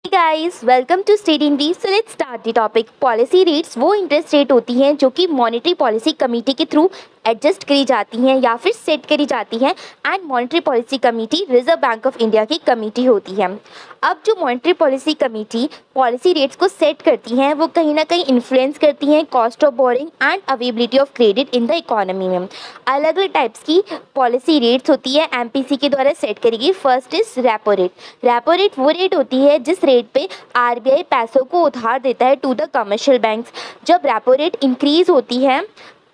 Guys welcome to study English. So let's start the topic. Policy rates वो interest rate होती हैं जो कि मॉनेटरी पॉलिसी कमेटी के थ्रू एडजस्ट करी जाती हैं या फिर सेट करी जाती हैं। And monetary policy committee reserve bank of India की कमेटी होती है। अब जो monetary policy committee policy rates को सेट करती हैं वो कहीं ना कहीं इन्फ्लुएंस करती हैं cost of borrowing and availability of credit in the economy में। अलग अलग टाइप्स की पॉलिसी रेट्स होती है एमपीसी के द्वारा सेट करेगी। First is repo rate. Repo rate वो रेट होती है जिस रेट पे आरबीआई पैसों को उधार देता है टू द कमर्शियल बैंक्स। जब रेपो रेट इंक्रीज होती है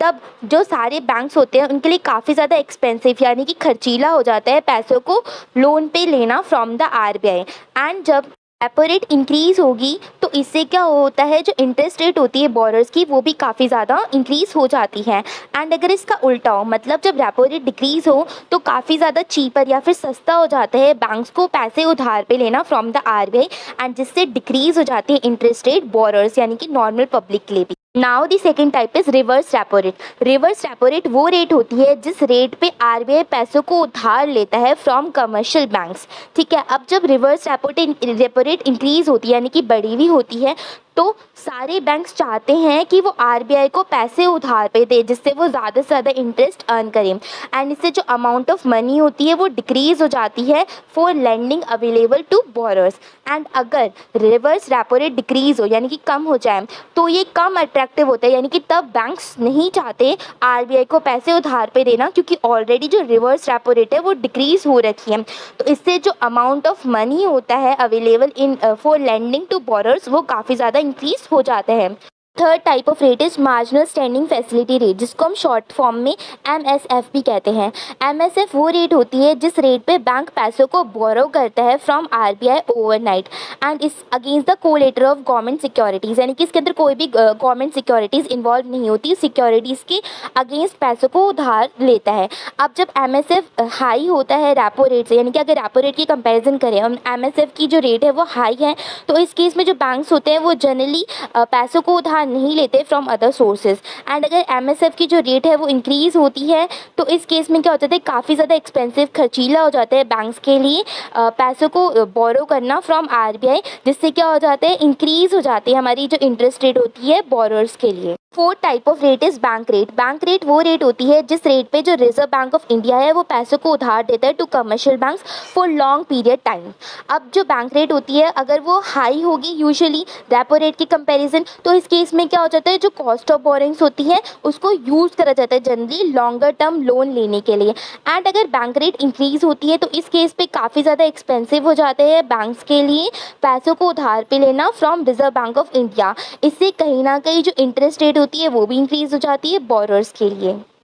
तब जो सारे बैंक्स होते हैं उनके लिए काफ़ी ज़्यादा एक्सपेंसिव यानी कि खर्चीला हो जाता है पैसों को लोन पे लेना फ्रॉम द आरबीआई। एंड जब रेपो रेट इंक्रीज होगी तो इससे क्या होता है, जो इंटरेस्ट रेट होती है बोरर्स की वो भी काफ़ी ज़्यादा इंक्रीज हो जाती है। एंड अगर इसका उल्टा हो, मतलब जब रेपो रेट डिक्रीज हो तो काफ़ी ज़्यादा चीपर या फिर सस्ता हो जाता है बैंक्स को पैसे उधार पे लेना फ्रॉम द आरबीआई। एंड जिससे डिक्रीज हो जाती है इंटरेस्ट रेट बोरर्स यानी कि नॉर्मल पब्लिक के लिए भी। Now the second type is reverse repo rate. Reverse repo rate वो रेट होती है जिस रेट पे आरबीआई पैसों को उधार लेता है फ्रॉम कमर्शियल बैंक्स। ठीक है, अब जब रिवर्स रेपो रेट इंक्रीज होती है यानी कि बढ़ी हुई होती है तो सारे बैंक्स चाहते हैं कि वो आरबीआई को पैसे उधार पे दे जिससे वो ज़्यादा से ज़्यादा इंटरेस्ट अर्न करें। एंड इससे जो अमाउंट ऑफ मनी होती है वो डिक्रीज हो जाती है for lending available to borrowers. And अगर रिवर्स रेपो रेट डिक्रीज हो यानी कि कम हो जाए तो ये कम अट्रैक्टिव होता है, यानी कि तब बैंक्स नहीं चाहते आरबीआई को पैसे उधार पे देना क्योंकि ऑलरेडी जो रिवर्स रेपो रेट है वो डिक्रीज हो रखी है। तो इससे जो अमाउंट ऑफ मनी होता है available in for lending to borrowers वो काफ़ी ज़्यादा इंक्रीज हो जाता है। Third type of rate is marginal standing facility rate, जिसको हम शॉर्ट फॉर्म में एमएसएफ भी कहते हैं। एमएसएफ वो रेट होती है जिस रेट पे बैंक पैसों को बोरो करता है फ्रॉम आरबीआई ओवरनाइट एंड इस against the collateral of government securities, यानी कि इसके अंदर कोई भी गवर्नमेंट सिक्योरिटीज़ इन्वॉल्व नहीं होती, सिक्योरिटीज़ के अगेंस्ट पैसों को उधार लेता है। अब जब एमएसएफ हाई होता है रेपो रेट से, यानी कि अगर रेपो रेट की कंपेरिजन करें हम एमएसएफ की जो रेट है वो हाई है तो इस केस में जो बैंक्स होते हैं वो जनरली पैसों को उधार नहीं लेते फ्रॉम अदर सोर्सेज। एंड अगर एमएसएफ की जो रेट है वो इंक्रीज होती है तो इस केस में क्या होता है, काफ़ी ज़्यादा एक्सपेंसिव खर्चीला हो जाता है बैंक्स के लिए पैसों को बोरो करना फ्रॉम आरबीआई, जिससे क्या हो जाता है इंक्रीज हो जाती है हमारी जो इंटरेस्ट रेट होती है बोरर्स के लिए। Fourth type of rate is bank rate. Bank rate वो रेट होती है जिस रेट पे जो रिजर्व बैंक ऑफ इंडिया है वो पैसों को उधार देता है to commercial banks for long period time. अब जो बैंक रेट होती है अगर वो हाई होगी यूजुअली रेपो रेट की कंपैरिजन तो इस केस में क्या हो जाता है, जो कॉस्ट ऑफ बोरिंग्स होती है उसको यूज़ करा जाता है जनरली लॉन्गर टर्म लोन लेने के लिए। एंड अगर बैंक रेट इंक्रीज होती है तो इस केस पे काफ़ी ज़्यादा एक्सपेंसिव हो जाते हैं बैंक्स के लिए पैसों को उधार पे लेना from reserve bank of India. इससे कहीं ना कहीं जो इंटरेस्ट रेट होती है वो भी इंक्रीज हो जाती है बोरर्स के लिए।